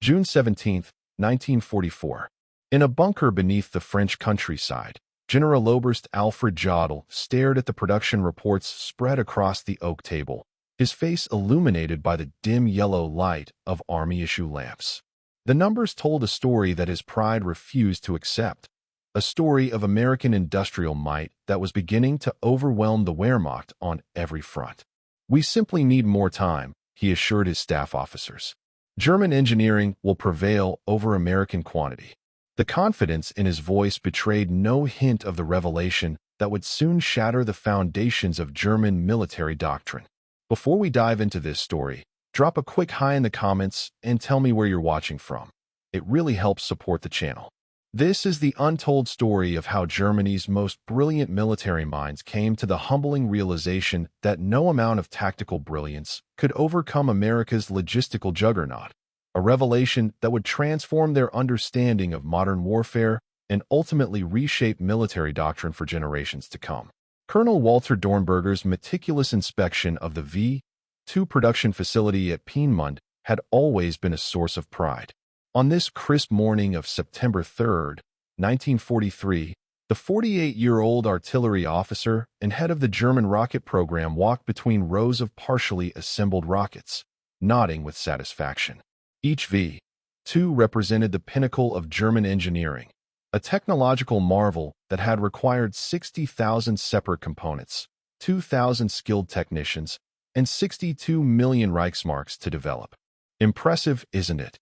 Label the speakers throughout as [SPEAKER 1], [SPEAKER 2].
[SPEAKER 1] June 17, 1944. In a bunker beneath the French countryside, Generaloberst Alfred Jodl stared at the production reports spread across the oak table, his face illuminated by the dim yellow light of army-issue lamps. The numbers told a story that his pride refused to accept, a story of American industrial might that was beginning to overwhelm the Wehrmacht on every front. "We simply need more time," he assured his staff officers. "German engineering will prevail over American quantity." The confidence in his voice betrayed no hint of the revelation that would soon shatter the foundations of German military doctrine. Before we dive into this story, drop a quick hi in the comments and tell me where you're watching from. It really helps support the channel. This is the untold story of how Germany's most brilliant military minds came to the humbling realization that no amount of tactical brilliance could overcome America's logistical juggernaut, a revelation that would transform their understanding of modern warfare and ultimately reshape military doctrine for generations to come. Colonel Walter Dornberger's meticulous inspection of the V-2 production facility at Peenemünde had always been a source of pride. On this crisp morning of September 3, 1943, the 48-year-old artillery officer and head of the German rocket program walked between rows of partially assembled rockets, nodding with satisfaction. Each V-2 represented the pinnacle of German engineering, a technological marvel that had required 60,000 separate components, 2,000 skilled technicians, and 62 million Reichsmarks to develop. "Impressive, isn't it?"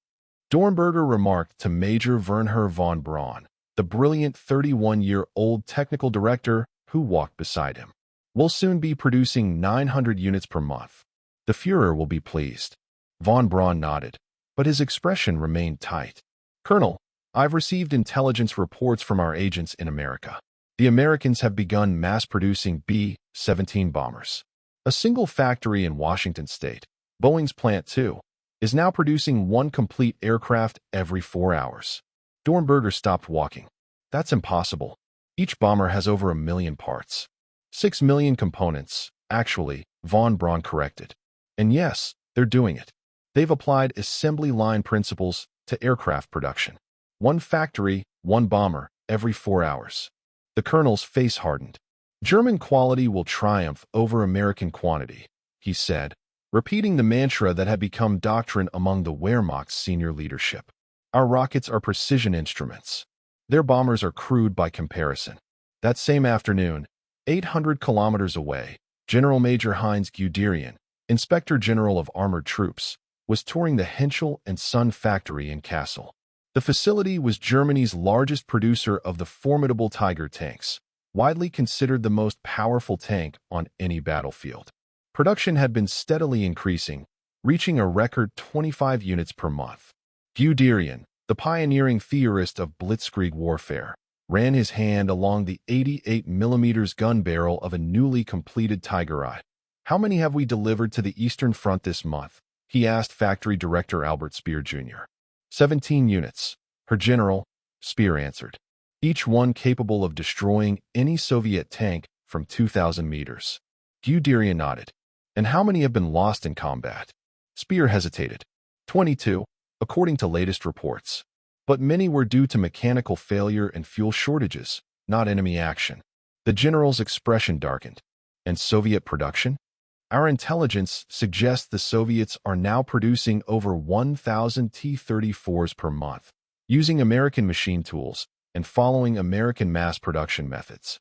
[SPEAKER 1] Dornberger remarked to Major Werner von Braun, the brilliant 31-year-old technical director who walked beside him. "We'll soon be producing 900 units per month. The Führer will be pleased." Von Braun nodded, but his expression remained tight. "Colonel, I've received intelligence reports from our agents in America. The Americans have begun mass-producing B-17 bombers. A single factory in Washington state, Boeing's Plant 2, is now producing one complete aircraft every 4 hours." Dornberger stopped walking. "That's impossible. Each bomber has over 1 million parts. 6 million components, actually," von Braun corrected. "And yes, they're doing it. They've applied assembly line principles to aircraft production. One factory, one bomber, every 4 hours." The colonel's face hardened. "German quality will triumph over American quantity," he said, repeating the mantra that had become doctrine among the Wehrmacht's senior leadership. "Our rockets are precision instruments. Their bombers are crude by comparison." That same afternoon, 800 kilometers away, General Major Heinz Guderian, Inspector General of Armored Troops, was touring the Henschel and Son factory in Kassel. The facility was Germany's largest producer of the formidable Tiger tanks, widely considered the most powerful tank on any battlefield. Production had been steadily increasing, reaching a record 25 units per month. Guderian, the pioneering theorist of blitzkrieg warfare, ran his hand along the 88mm gun barrel of a newly completed Tiger I. "How many have we delivered to the Eastern Front this month?" he asked factory director Albert Speer Jr. 17 units, Herr General," Speer answered. "Each one capable of destroying any Soviet tank from 2,000 meters." Guderian nodded. "And how many have been lost in combat?" Speer hesitated. 22, according to latest reports. "But many were due to mechanical failure and fuel shortages, not enemy action." The general's expression darkened. "And Soviet production?" "Our intelligence suggests the Soviets are now producing over 1,000 T-34s per month, using American machine tools and following American mass production methods."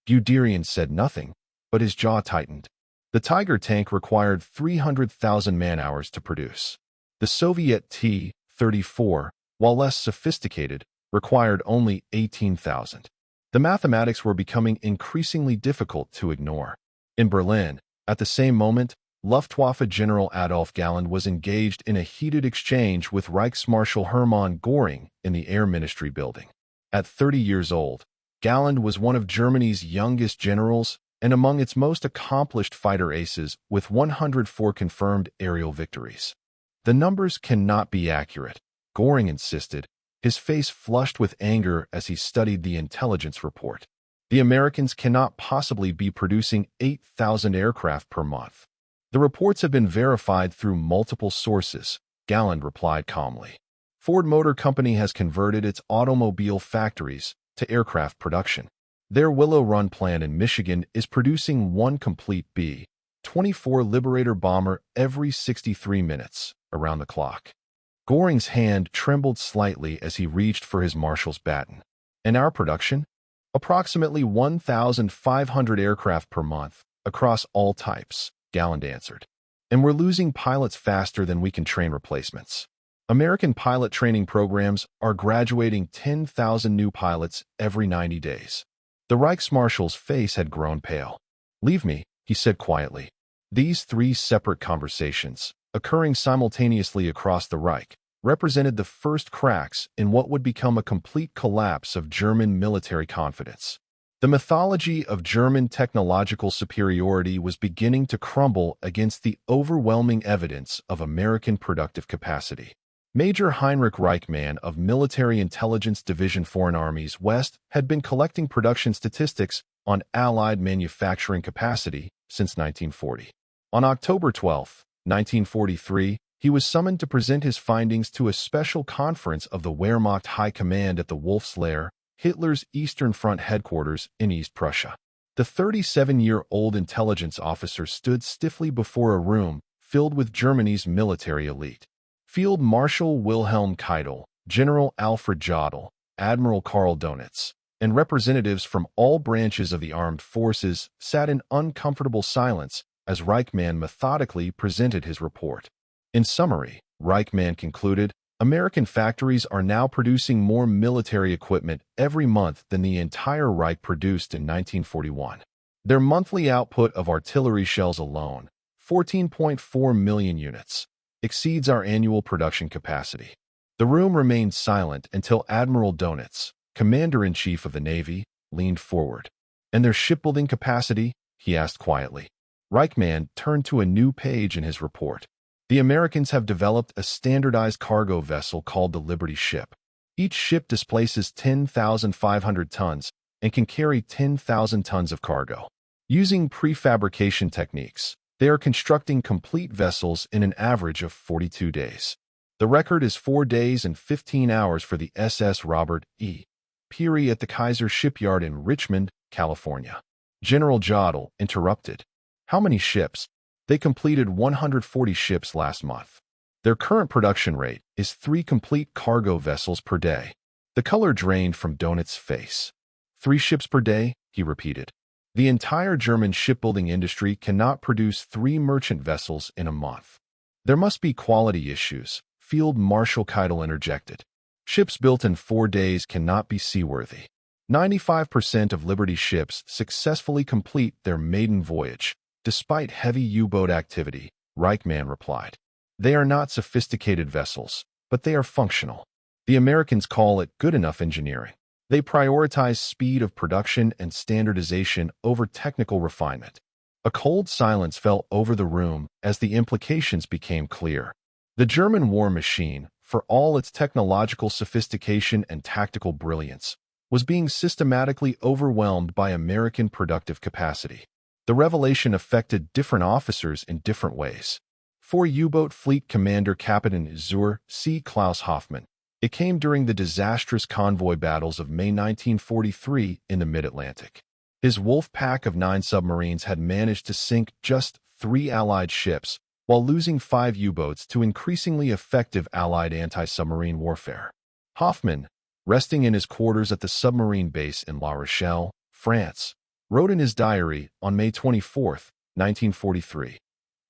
[SPEAKER 1] Guderian said nothing, but his jaw tightened. The Tiger tank required 300,000 man-hours to produce. The Soviet T-34, while less sophisticated, required only 18,000. The mathematics were becoming increasingly difficult to ignore. In Berlin, at the same moment, Luftwaffe General Adolf Galland was engaged in a heated exchange with Reichsmarshal Hermann Göring in the Air Ministry building. At 30 years old, Galland was one of Germany's youngest generals and among its most accomplished fighter aces, with 104 confirmed aerial victories. "The numbers cannot be accurate," Göring insisted, his face flushed with anger as he studied the intelligence report. "The Americans cannot possibly be producing 8,000 aircraft per month." "The reports have been verified through multiple sources," Galland replied calmly. Ford Motor Company has converted its automobile factories to aircraft production. Their Willow Run plant in Michigan is producing one complete B-24 Liberator bomber every 63 minutes, around the clock. Goring's hand trembled slightly as he reached for his marshal's baton. And our production? Approximately 1,500 aircraft per month, across all types, Galland answered. And we're losing pilots faster than we can train replacements. American pilot training programs are graduating 10,000 new pilots every 90 days. The Reichsmarshal's face had grown pale. Leave me, he said quietly. These three separate conversations, occurring simultaneously across the Reich, represented the first cracks in what would become a complete collapse of German military confidence. The mythology of German technological superiority was beginning to crumble against the overwhelming evidence of American productive capacity. Major Heinrich Reichmann of Military Intelligence Division Foreign Armies West had been collecting production statistics on Allied manufacturing capacity since 1940. On October 12, 1943, he was summoned to present his findings to a special conference of the Wehrmacht High Command at the Wolf's Lair, Hitler's Eastern Front headquarters in East Prussia. The 37-year-old intelligence officer stood stiffly before a room filled with Germany's military elite. Field Marshal Wilhelm Keitel, General Alfred Jodl, Admiral Karl Donitz, and representatives from all branches of the armed forces sat in uncomfortable silence as Reichmann methodically presented his report. In summary, Reichmann concluded, American factories are now producing more military equipment every month than the entire Reich produced in 1941. Their monthly output of artillery shells alone, 14.4 million units, exceeds our annual production capacity. The room remained silent until Admiral Donitz, Commander-in-Chief of the Navy, leaned forward. And their shipbuilding capacity? He asked quietly. Reichmann turned to a new page in his report. The Americans have developed a standardized cargo vessel called the Liberty Ship. Each ship displaces 10,500 tons and can carry 10,000 tons of cargo. Using prefabrication techniques, they are constructing complete vessels in an average of 42 days. The record is 4 days and 15 hours for the SS Robert E. Peary at the Kaiser Shipyard in Richmond, California. General Jodl interrupted. How many ships? They completed 140 ships last month. Their current production rate is 3 complete cargo vessels per day. The color drained from Donitz's face. 3 ships per day, he repeated. The entire German shipbuilding industry cannot produce 3 merchant vessels in a month. There must be quality issues, Field Marshal Keitel interjected. Ships built in 4 days cannot be seaworthy. 95% of Liberty ships successfully complete their maiden voyage, despite heavy U-boat activity, Reichmann replied. They are not sophisticated vessels, but they are functional. The Americans call it good enough engineering. They prioritize speed of production and standardization over technical refinement. A cold silence fell over the room as the implications became clear. The German war machine, for all its technological sophistication and tactical brilliance, was being systematically overwhelmed by American productive capacity. The revelation affected different officers in different ways. For U-boat fleet commander Captain Zur C. Klaus Hoffmann, it came during the disastrous convoy battles of May 1943 in the mid-Atlantic. His wolf pack of 9 submarines had managed to sink just 3 Allied ships, while losing 5 U-boats to increasingly effective Allied anti-submarine warfare. Hoffmann, resting in his quarters at the submarine base in La Rochelle, France, wrote in his diary on May 24, 1943,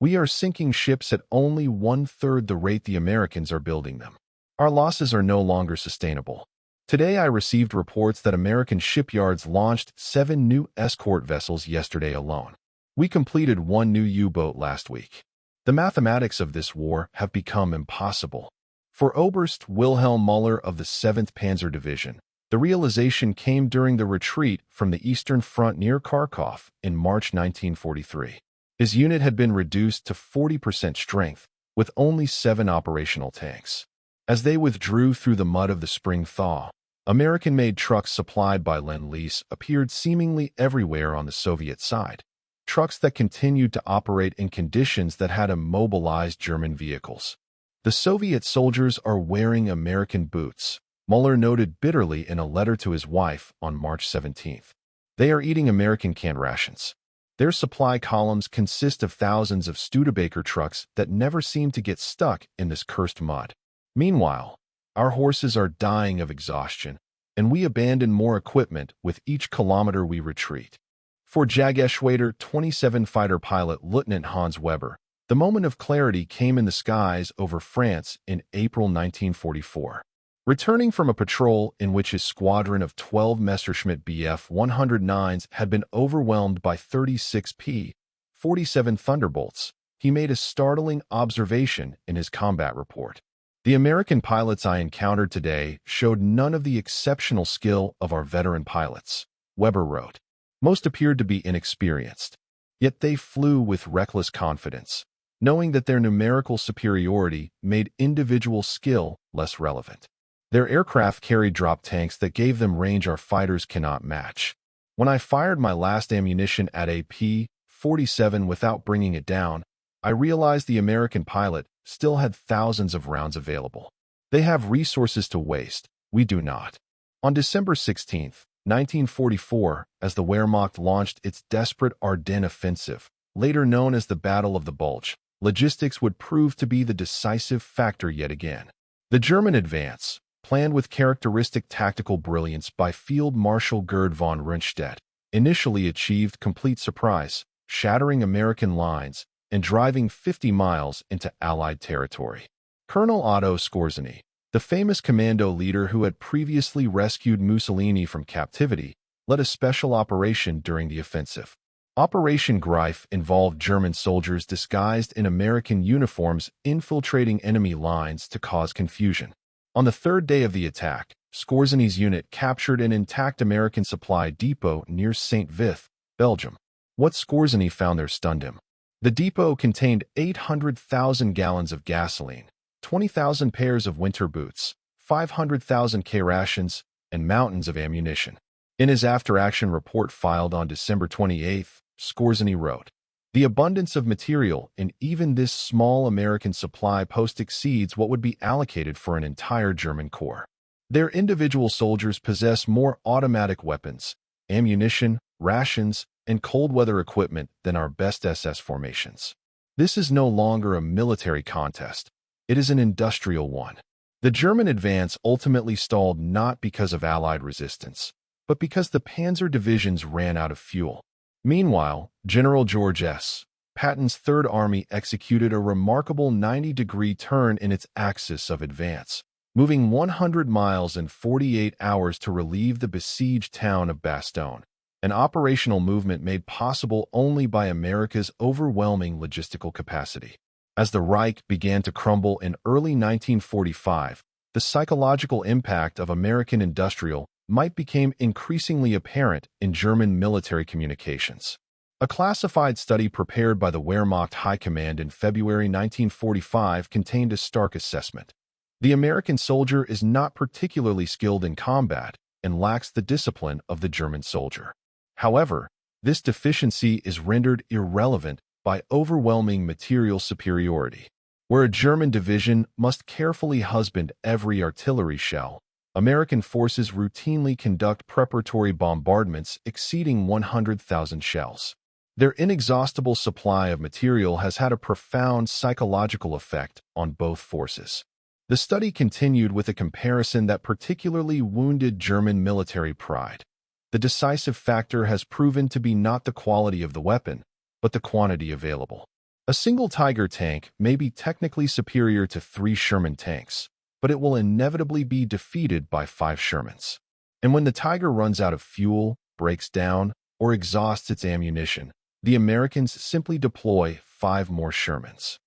[SPEAKER 1] "We are sinking ships at only 1/3 the rate the Americans are building them. Our losses are no longer sustainable. Today I received reports that American shipyards launched 7 new escort vessels yesterday alone. We completed 1 new U-boat last week. The mathematics of this war have become impossible." For Oberst Wilhelm Müller of the 7th Panzer Division, the realization came during the retreat from the Eastern Front near Kharkov in March 1943. His unit had been reduced to 40% strength, with only 7 operational tanks. As they withdrew through the mud of the spring thaw, American-made trucks supplied by Lend-Lease appeared seemingly everywhere on the Soviet side. Trucks that continued to operate in conditions that had immobilized German vehicles. The Soviet soldiers are wearing American boots, Mueller noted bitterly in a letter to his wife on March 17th. They are eating American canned rations. Their supply columns consist of thousands of Studebaker trucks that never seem to get stuck in this cursed mud. Meanwhile, our horses are dying of exhaustion, and we abandon more equipment with each kilometer we retreat. For Jageschwader 27 fighter pilot Lieutenant Hans Weber, the moment of clarity came in the skies over France in April 1944. Returning from a patrol in which his squadron of 12 Messerschmitt Bf 109s had been overwhelmed by 36 P-47 Thunderbolts, he made a startling observation in his combat report. The American pilots I encountered today showed none of the exceptional skill of our veteran pilots, Weber wrote. Most appeared to be inexperienced, yet they flew with reckless confidence, knowing that their numerical superiority made individual skill less relevant. Their aircraft carried drop tanks that gave them range our fighters cannot match. When I fired my last ammunition at a P-47 without bringing it down, I realized the American pilot still had thousands of rounds available. They have resources to waste. We do not. On December 16, 1944, as the Wehrmacht launched its desperate Ardennes offensive, later known as the Battle of the Bulge, logistics would prove to be the decisive factor yet again. The German advance, planned with characteristic tactical brilliance by Field Marshal Gerd von Rundstedt, initially achieved complete surprise, shattering American lines and driving 50 miles into Allied territory. Colonel Otto Skorzeny, the famous commando leader who had previously rescued Mussolini from captivity, led a special operation during the offensive. Operation Greif involved German soldiers disguised in American uniforms infiltrating enemy lines to cause confusion. On the third day of the attack, Skorzeny's unit captured an intact American supply depot near St. Vith, Belgium. What Skorzeny found there stunned him. The depot contained 800,000 gallons of gasoline, 20,000 pairs of winter boots, 500,000 K rations, and mountains of ammunition. In his after-action report filed on December 28, Skorzeny wrote, "The abundance of material in even this small American supply post exceeds what would be allocated for an entire German corps. Their individual soldiers possess more automatic weapons, ammunition, rations, and cold weather equipment than our best SS formations. This is no longer a military contest. It is an industrial one." The German advance ultimately stalled not because of Allied resistance, but because the panzer divisions ran out of fuel. Meanwhile, General George S. Patton's Third Army executed a remarkable 90-degree turn in its axis of advance, moving 100 miles in 48 hours to relieve the besieged town of Bastogne, an operational movement made possible only by America's overwhelming logistical capacity. As the Reich began to crumble in early 1945, the psychological impact of American industrial might become increasingly apparent in German military communications. A classified study prepared by the Wehrmacht High Command in February 1945 contained a stark assessment. The American soldier is not particularly skilled in combat and lacks the discipline of the German soldier. However, this deficiency is rendered irrelevant by overwhelming material superiority. Where a German division must carefully husband every artillery shell, American forces routinely conduct preparatory bombardments exceeding 100,000 shells. Their inexhaustible supply of material has had a profound psychological effect on both forces. The study continued with a comparison that particularly wounded German military pride. The decisive factor has proven to be not the quality of the weapon, but the quantity available. A single Tiger tank may be technically superior to 3 Sherman tanks, but it will inevitably be defeated by 5 Shermans. And when the Tiger runs out of fuel, breaks down, or exhausts its ammunition, the Americans simply deploy 5 more Shermans.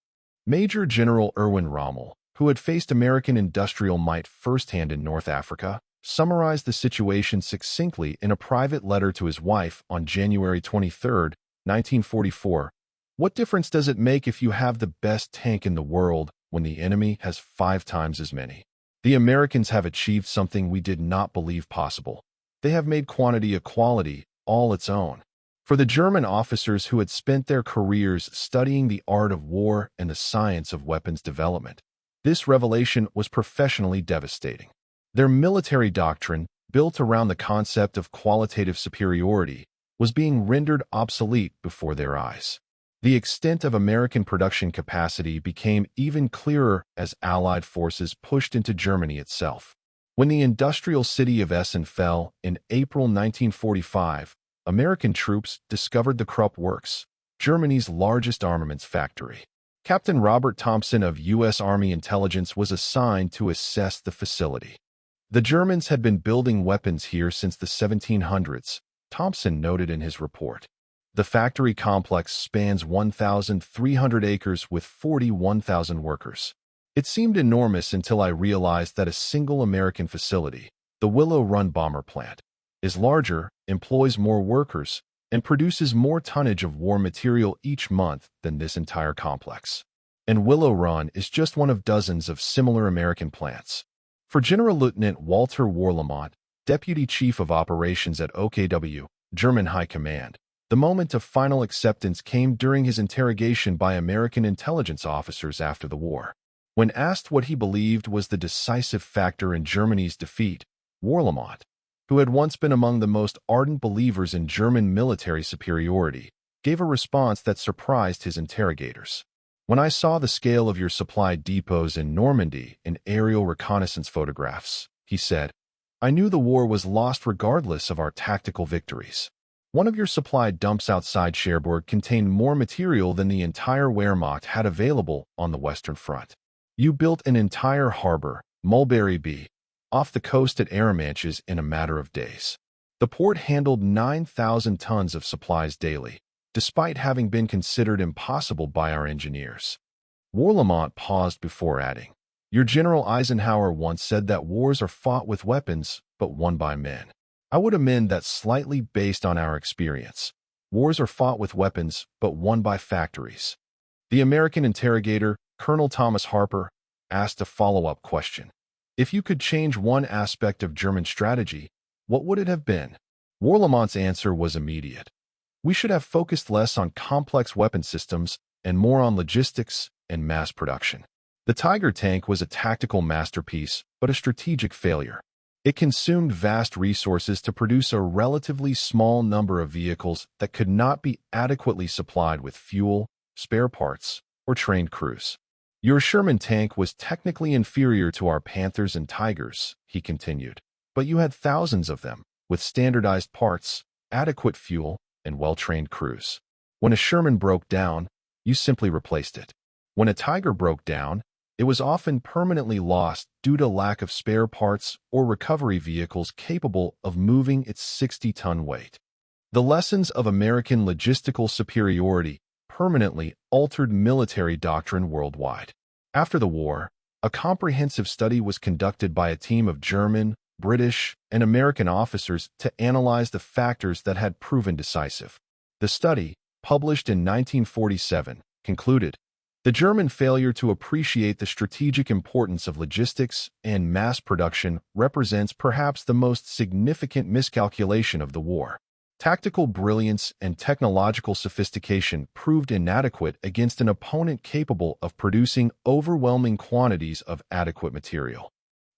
[SPEAKER 1] Major General Erwin Rommel, who had faced American industrial might firsthand in North Africa, summarized the situation succinctly in a private letter to his wife on January 23, 1944. "What difference does it make if you have the best tank in the world when the enemy has 5 times as many? The Americans have achieved something we did not believe possible. They have made quantity a quality all its own." For the German officers who had spent their careers studying the art of war and the science of weapons development, This revelation was professionally devastating. Their military doctrine, built around the concept of qualitative superiority, was being rendered obsolete before their eyes. The extent of American production capacity became even clearer as Allied forces pushed into Germany itself. When the industrial city of Essen fell in April 1945, American troops discovered the Krupp Works, Germany's largest armaments factory. Captain Robert Thompson of U.S. Army Intelligence was assigned to assess the facility. The Germans had been building weapons here since the 1700s, Thompson noted in his report. The factory complex spans 1,300 acres with 41,000 workers. It seemed enormous until I realized that a single American facility, the Willow Run bomber plant, is larger, employs more workers, and produces more tonnage of war material each month than this entire complex. And Willow Run is just one of dozens of similar American plants. For General Lieutenant Walter Warlimont, Deputy Chief of Operations at OKW, German High Command, the moment of final acceptance came during his interrogation by American intelligence officers after the war. When asked what he believed was the decisive factor in Germany's defeat, Warlimont, who had once been among the most ardent believers in German military superiority, gave a response that surprised his interrogators. "When I saw the scale of your supply depots in Normandy in aerial reconnaissance photographs," he said, "I knew the war was lost regardless of our tactical victories. One of your supply dumps outside Cherbourg contained more material than the entire Wehrmacht had available on the Western Front. You built an entire harbor, Mulberry Bey, off the coast at Arromanches in a matter of days. The port handled 9,000 tons of supplies daily, despite having been considered impossible by our engineers." Warlimont paused before adding, "Your General Eisenhower once said that wars are fought with weapons, but won by men. I would amend that slightly based on our experience. Wars are fought with weapons, but won by factories." The American interrogator, Colonel Thomas Harper, asked a follow-up question. "If you could change one aspect of German strategy, what would it have been?" Warlimont's answer was immediate. "We should have focused less on complex weapon systems and more on logistics and mass production." The Tiger tank was a tactical masterpiece, but a strategic failure. It consumed vast resources to produce a relatively small number of vehicles that could not be adequately supplied with fuel, spare parts, or trained crews. "Your Sherman tank was technically inferior to our Panthers and Tigers," he continued, "but you had thousands of them, with standardized parts, adequate fuel, and well-trained crews. When a Sherman broke down, you simply replaced it. When a Tiger broke down, it was often permanently lost due to lack of spare parts or recovery vehicles capable of moving its 60-ton weight." The lessons of American logistical superiority permanently altered military doctrine worldwide. After the war, a comprehensive study was conducted by a team of German, British, and American officers to analyze the factors that had proven decisive. The study, published in 1947, concluded, "The German failure to appreciate the strategic importance of logistics and mass production represents perhaps the most significant miscalculation of the war. Tactical brilliance and technological sophistication proved inadequate against an opponent capable of producing overwhelming quantities of adequate material."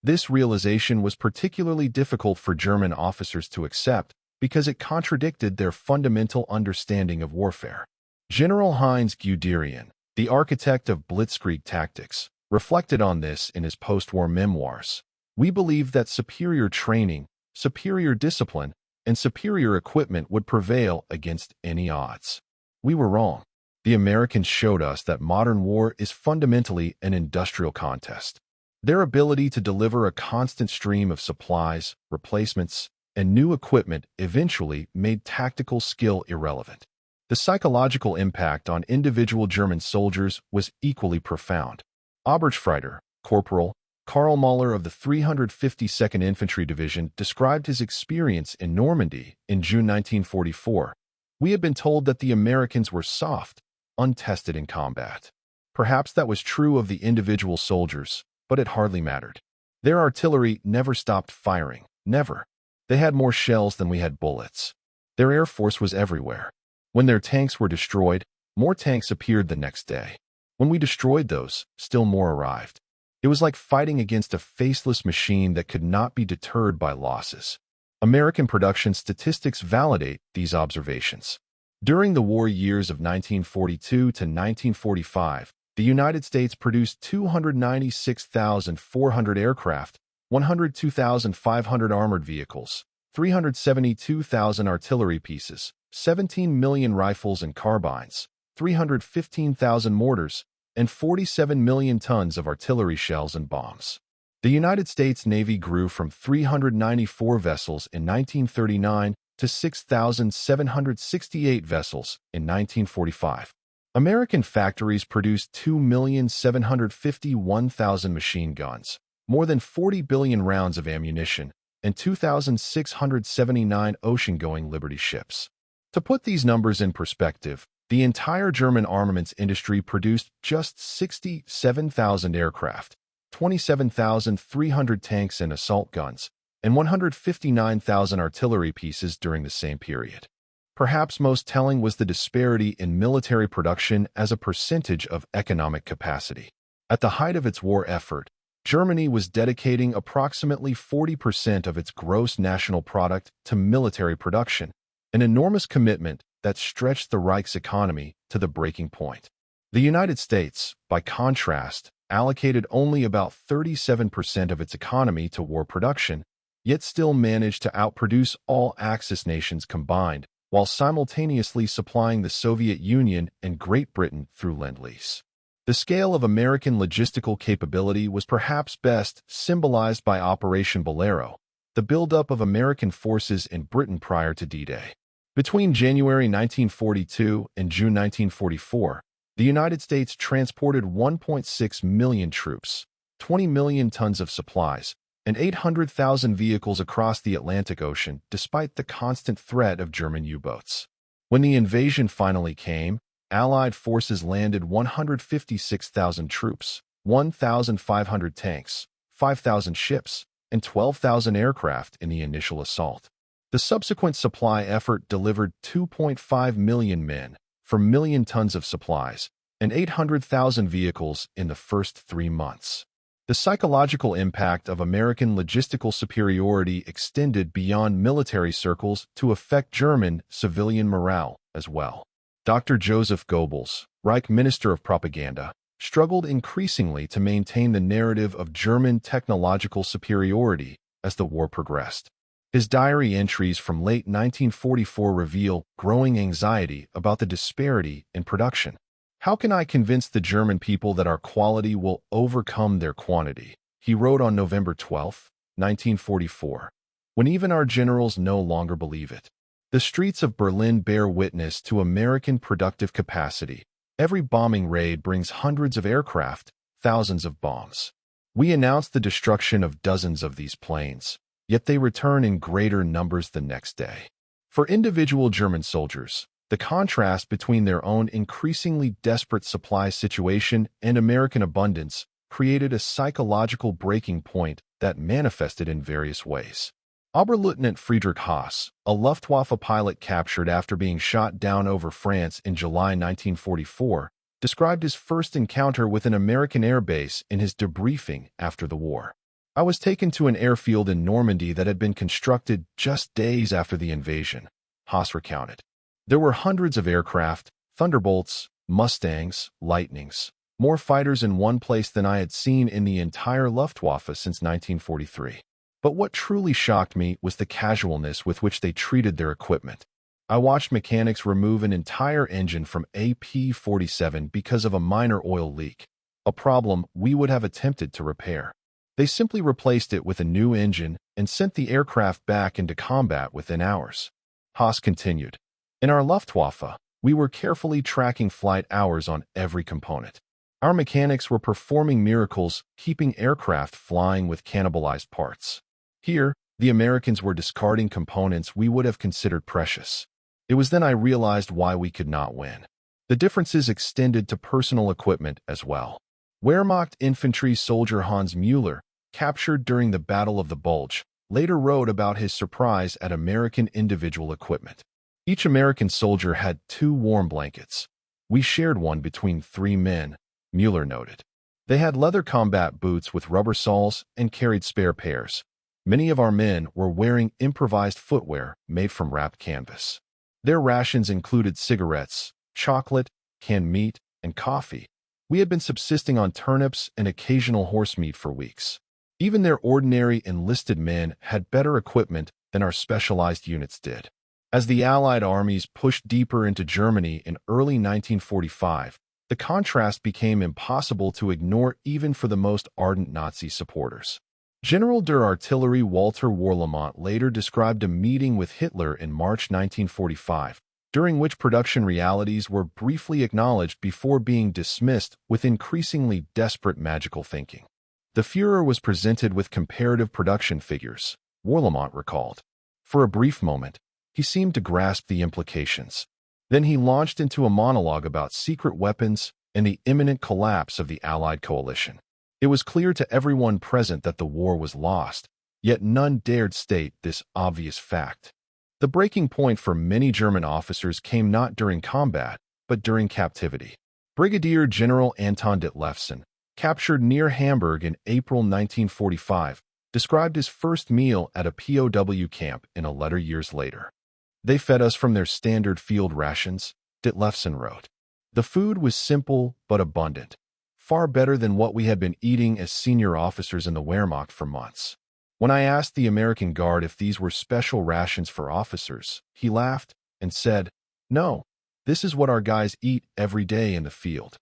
[SPEAKER 1] This realization was particularly difficult for German officers to accept because it contradicted their fundamental understanding of warfare. General Heinz Guderian, the architect of blitzkrieg tactics, reflected on this in his post-war memoirs. "We believed that superior training, superior discipline, and superior equipment would prevail against any odds. We were wrong. The Americans showed us that modern war is fundamentally an industrial contest. Their ability to deliver a constant stream of supplies, replacements, and new equipment eventually made tactical skill irrelevant." The psychological impact on individual German soldiers was equally profound. Oberstfreiter, Corporal Karl Mahler of the 352nd Infantry Division described his experience in Normandy in June 1944. "We had been told that the Americans were soft, untested in combat. Perhaps that was true of the individual soldiers, but it hardly mattered. Their artillery never stopped firing, never. They had more shells than we had bullets. Their air force was everywhere. When their tanks were destroyed, more tanks appeared the next day. When we destroyed those, still more arrived. It was like fighting against a faceless machine that could not be deterred by losses. American production statistics validate these observations. During the war years of 1942 to 1945, the United States produced 296,400 aircraft, 102,500 armored vehicles, 372,000 artillery pieces, 17 million rifles and carbines, 315,000 mortars, and 47 million tons of artillery shells and bombs. The United States Navy grew from 394 vessels in 1939 to 6,768 vessels in 1945. American factories produced 2,751,000 machine guns, more than 40 billion rounds of ammunition, and 2,679 ocean-going Liberty ships. To put these numbers in perspective, the entire German armaments industry produced just 67,000 aircraft, 27,300 tanks and assault guns, and 159,000 artillery pieces during the same period. Perhaps most telling was the disparity in military production as a percentage of economic capacity. At the height of its war effort, Germany was dedicating approximately 40% of its gross national product to military production, an enormous commitment that stretched the Reich's economy to the breaking point. The United States, by contrast, allocated only about 37% of its economy to war production, yet still managed to outproduce all Axis nations combined, while simultaneously supplying the Soviet Union and Great Britain through Lend-Lease. The scale of American logistical capability was perhaps best symbolized by Operation Bolero, the buildup of American forces in Britain prior to D-Day. Between January 1942 and June 1944, the United States transported 1.6 million troops, 20 million tons of supplies, and 800,000 vehicles across the Atlantic Ocean despite the constant threat of German U-boats. When the invasion finally came, Allied forces landed 156,000 troops, 1,500 tanks, 5,000 ships, and 12,000 aircraft in the initial assault. The subsequent supply effort delivered 2.5 million men, for million tons of supplies, and 800,000 vehicles in the first 3 months. The psychological impact of American logistical superiority extended beyond military circles to affect German civilian morale as well. Dr. Joseph Goebbels, Reich Minister of Propaganda, struggled increasingly to maintain the narrative of German technological superiority as the war progressed. His diary entries from late 1944 reveal growing anxiety about the disparity in production. "How can I convince the German people that our quality will overcome their quantity?" he wrote on November 12, 1944, "when even our generals no longer believe it. The streets of Berlin bear witness to American productive capacity. Every bombing raid brings hundreds of aircraft, thousands of bombs. We announce the destruction of dozens of these planes, yet they return in greater numbers the next day." For individual German soldiers, the contrast between their own increasingly desperate supply situation and American abundance created a psychological breaking point that manifested in various ways. Oberleutnant Friedrich Haas, a Luftwaffe pilot captured after being shot down over France in July 1944, described his first encounter with an American air base in his debriefing after the war. "I was taken to an airfield in Normandy that had been constructed just days after the invasion," Haas recounted. "There were hundreds of aircraft, Thunderbolts, Mustangs, Lightnings, more fighters in one place than I had seen in the entire Luftwaffe since 1943. But what truly shocked me was the casualness with which they treated their equipment. I watched mechanics remove an entire engine from AP-47 because of a minor oil leak, a problem we would have attempted to repair. They simply replaced it with a new engine and sent the aircraft back into combat within hours." Haas continued, "In our Luftwaffe, we were carefully tracking flight hours on every component. Our mechanics were performing miracles, keeping aircraft flying with cannibalized parts. Here, the Americans were discarding components we would have considered precious. It was then I realized why we could not win. The differences extended to personal equipment as well." Wehrmacht infantry soldier Hans Müller, captured during the Battle of the Bulge, later wrote about his surprise at American individual equipment. "Each American soldier had 2 warm blankets. We shared one between 3 men," Müller noted. They had leather combat boots with rubber soles and carried spare pairs. Many of our men were wearing improvised footwear made from wrapped canvas. Their rations included cigarettes, chocolate, canned meat, and coffee. We had been subsisting on turnips and occasional horse meat for weeks. Even their ordinary enlisted men had better equipment than our specialized units did. As the Allied armies pushed deeper into Germany in early 1945, the contrast became impossible to ignore even for the most ardent Nazi supporters. General der Artillerie Walter Warlimont later described a meeting with Hitler in March 1945, during which production realities were briefly acknowledged before being dismissed with increasingly desperate magical thinking. The Führer was presented with comparative production figures, Warlimont recalled. For a brief moment, he seemed to grasp the implications. Then he launched into a monologue about secret weapons and the imminent collapse of the Allied coalition. It was clear to everyone present that the war was lost, yet none dared state this obvious fact. The breaking point for many German officers came not during combat, but during captivity. Brigadier General Anton Detlefsen, captured near Hamburg in April 1945, described his first meal at a POW camp in a letter years later. "They fed us from their standard field rations," Detlefsen wrote. "The food was simple but abundant, far better than what we had been eating as senior officers in the Wehrmacht for months. When I asked the American Guard if these were special rations for officers, he laughed and said, 'No, this is what our guys eat every day in the field.'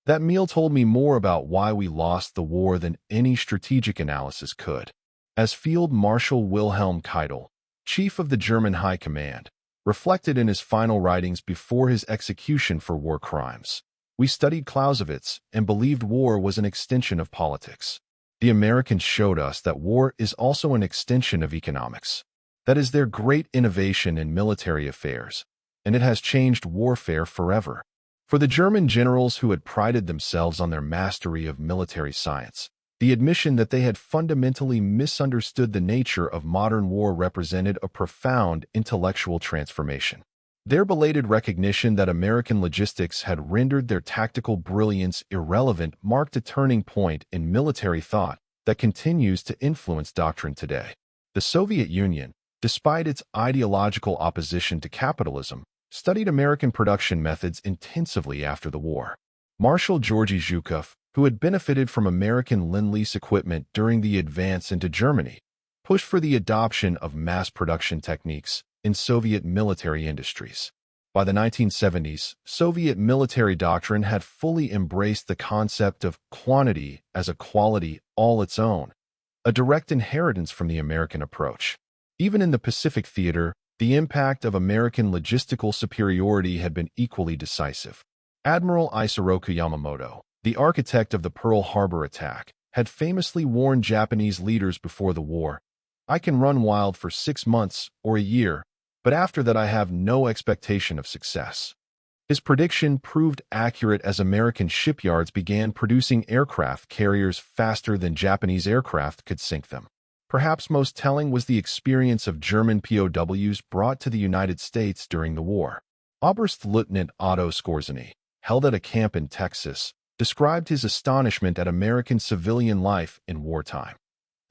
[SPEAKER 1] That meal told me more about why we lost the war than any strategic analysis could." As Field Marshal Wilhelm Keitel, chief of the German High Command, reflected in his final writings before his execution for war crimes, "We studied Clausewitz and believed war was an extension of politics. The Americans showed us that war is also an extension of economics. That is their great innovation in military affairs, and it has changed warfare forever." For the German generals who had prided themselves on their mastery of military science, the admission that they had fundamentally misunderstood the nature of modern war represented a profound intellectual transformation. Their belated recognition that American logistics had rendered their tactical brilliance irrelevant marked a turning point in military thought that continues to influence doctrine today. The Soviet Union, despite its ideological opposition to capitalism, studied American production methods intensively after the war. Marshal Georgy Zhukov, who had benefited from American Lend-Lease equipment during the advance into Germany, pushed for the adoption of mass production techniques in Soviet military industries. By the 1970s, Soviet military doctrine had fully embraced the concept of quantity as a quality all its own, a direct inheritance from the American approach. Even in the Pacific theater, the impact of American logistical superiority had been equally decisive. Admiral Isoroku Yamamoto, the architect of the Pearl Harbor attack, had famously warned Japanese leaders before the war, "I can run wild for 6 months or a year, but after that I have no expectation of success." His prediction proved accurate as American shipyards began producing aircraft carriers faster than Japanese aircraft could sink them. Perhaps most telling was the experience of German POWs brought to the United States during the war. Oberstleutnant Otto Skorzeny, held at a camp in Texas, described his astonishment at American civilian life in wartime.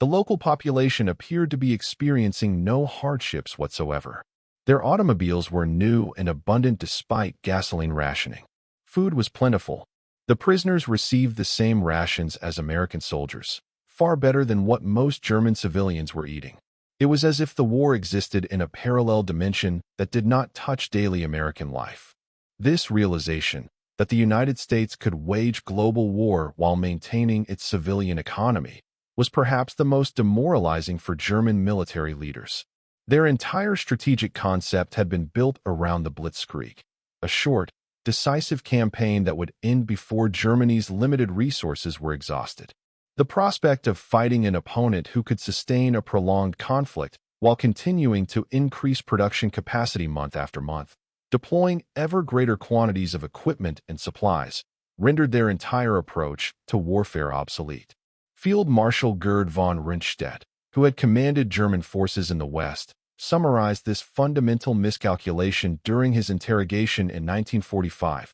[SPEAKER 1] The local population appeared to be experiencing no hardships whatsoever. Their automobiles were new and abundant despite gasoline rationing. Food was plentiful. The prisoners received the same rations as American soldiers, far better than what most German civilians were eating. It was as if the war existed in a parallel dimension that did not touch daily American life. This realization, that the United States could wage global war while maintaining its civilian economy, was perhaps the most demoralizing for German military leaders. Their entire strategic concept had been built around the Blitzkrieg, a short, decisive campaign that would end before Germany's limited resources were exhausted. The prospect of fighting an opponent who could sustain a prolonged conflict while continuing to increase production capacity month after month, deploying ever greater quantities of equipment and supplies, rendered their entire approach to warfare obsolete. Field Marshal Gerd von Rundstedt, who had commanded German forces in the West, summarized this fundamental miscalculation during his interrogation in 1945.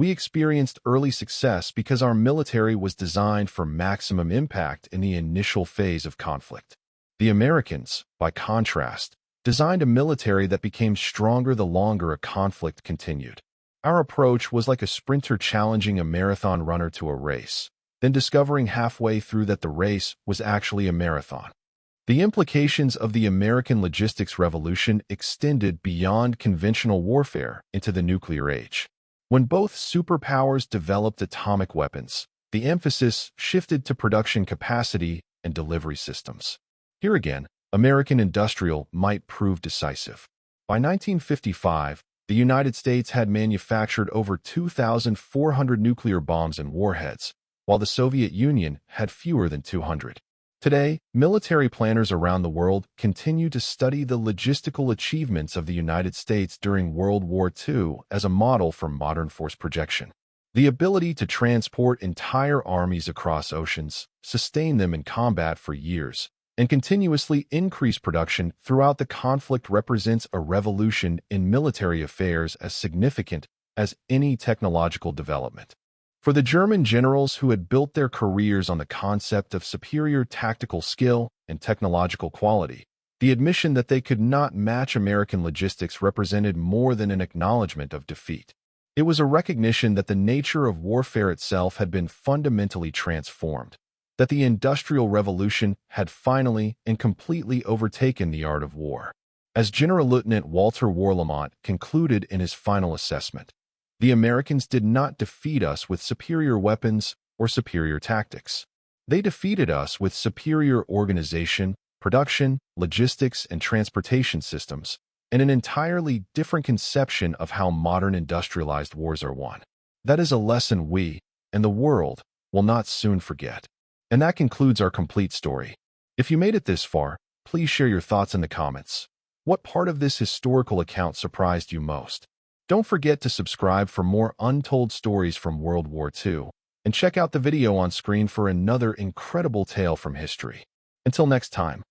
[SPEAKER 1] We experienced early success because our military was designed for maximum impact in the initial phase of conflict. The Americans, by contrast, designed a military that became stronger the longer a conflict continued. Our approach was like a sprinter challenging a marathon runner to a race, then discovering halfway through that the race was actually a marathon. The implications of the American logistics revolution extended beyond conventional warfare into the nuclear age. When both superpowers developed atomic weapons, the emphasis shifted to production capacity and delivery systems. Here again, American industrial might prove decisive. By 1955, the United States had manufactured over 2,400 nuclear bombs and warheads, while the Soviet Union had fewer than 200. Today, military planners around the world continue to study the logistical achievements of the United States during World War II as a model for modern force projection. The ability to transport entire armies across oceans, sustain them in combat for years, and continuously increase production throughout the conflict represents a revolution in military affairs as significant as any technological development. For the German generals who had built their careers on the concept of superior tactical skill and technological quality, the admission that they could not match American logistics represented more than an acknowledgement of defeat. It was a recognition that the nature of warfare itself had been fundamentally transformed, that the Industrial Revolution had finally and completely overtaken the art of war. As General Lieutenant Walter Warlimont concluded in his final assessment, the Americans did not defeat us with superior weapons or superior tactics. They defeated us with superior organization, production, logistics, and transportation systems, and an entirely different conception of how modern industrialized wars are won. That is a lesson we, and the world, will not soon forget. And that concludes our complete story. If you made it this far, please share your thoughts in the comments. What part of this historical account surprised you most? Don't forget to subscribe for more untold stories from World War II, and check out the video on screen for another incredible tale from history. Until next time.